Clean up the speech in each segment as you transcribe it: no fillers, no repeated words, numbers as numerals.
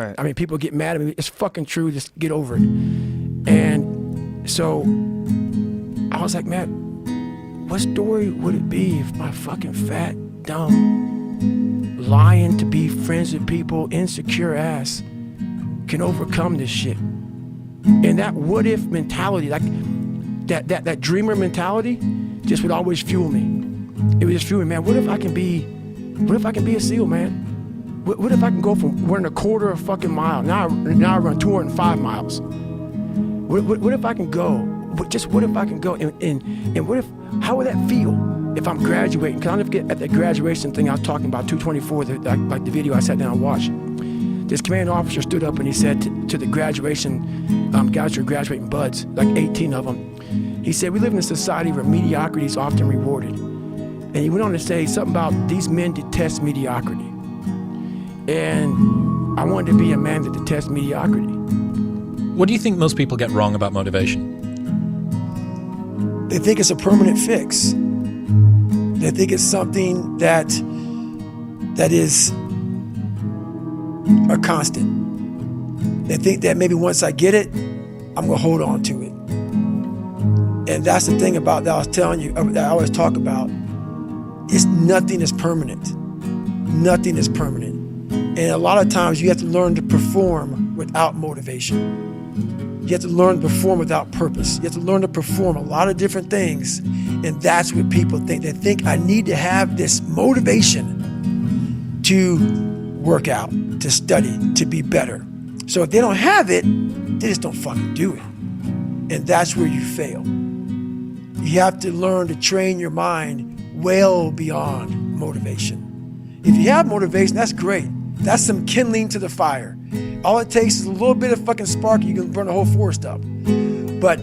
Right. I mean, people get mad at me. It's fucking true. Just get over it. And so I was like, man, what story would it be if my fucking fat, dumb, lying to be friends with people, insecure ass can overcome this shit? And that what if mentality, like that dreamer mentality, just would always fuel me. It would just fuel me, man. What if I can be a SEAL, man? What if I can go from running a quarter of a fucking mile, now I run 205 miles. What if I can go? What if I can go? And what if, how would that feel if I'm graduating? Because I'll never forget at the graduation thing I was talking about, 224, like the video I sat down and watched. This commanding officer stood up and he said to the graduation, guys who are graduating buds, like 18 of them, he said, we live in a society where mediocrity is often rewarded. And he went on to say something about these men detest mediocrity. And I wanted to be a man that detests mediocrity. What do you think most people get wrong about motivation? They think it's a permanent fix. They think it's something that is a constant. They think that maybe once I get it, I'm gonna hold on to it. And that's the thing about that I was telling you, that I always talk about, is nothing is permanent. Nothing is permanent. And a lot of times you have to learn to perform without motivation. You have to learn to perform without purpose. You have to learn to perform a lot of different things. And that's what people think. They think I need to have this motivation to work out, to study, to be better. So if they don't have it, they just don't fucking do it. And that's where you fail. You have to learn to train your mind well beyond motivation. If you have motivation, that's great. That's some kindling to the fire. All it takes is a little bit of fucking spark, you can burn the whole forest up. But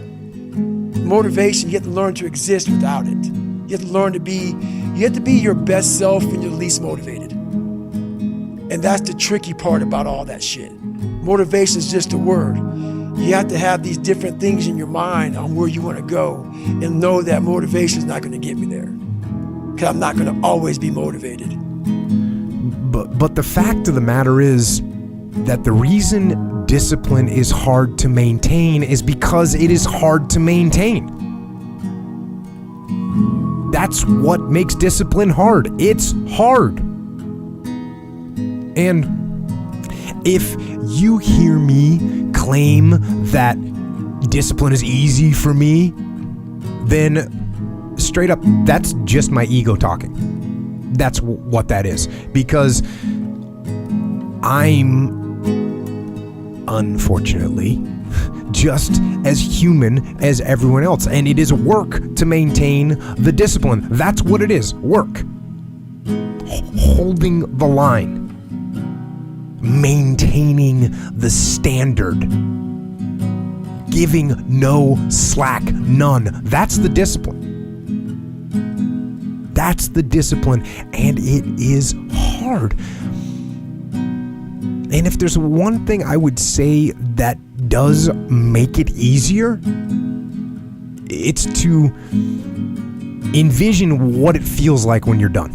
motivation, you have to learn to exist without it. You have to learn to be, you have to be your best self when you're least motivated. And that's the tricky part about all that shit. Motivation is just a word. You have to have these different things in your mind on where you want to go and know that motivation is not going to get me there. Because I'm not going to always be motivated. But the fact of the matter is that the reason discipline is hard to maintain is because it is hard to maintain. That's what makes discipline hard. It's hard. And if you hear me claim that discipline is easy for me, then straight up, that's just my ego talking. That's what that is. Because I'm, unfortunately, just as human as everyone else. And it is work to maintain the discipline. That's what it is, work. Holding the line. Maintaining the standard. Giving no slack, none. That's the discipline. That's the discipline, and it is hard. And if there's one thing I would say that does make it easier, it's to envision what it feels like when you're done.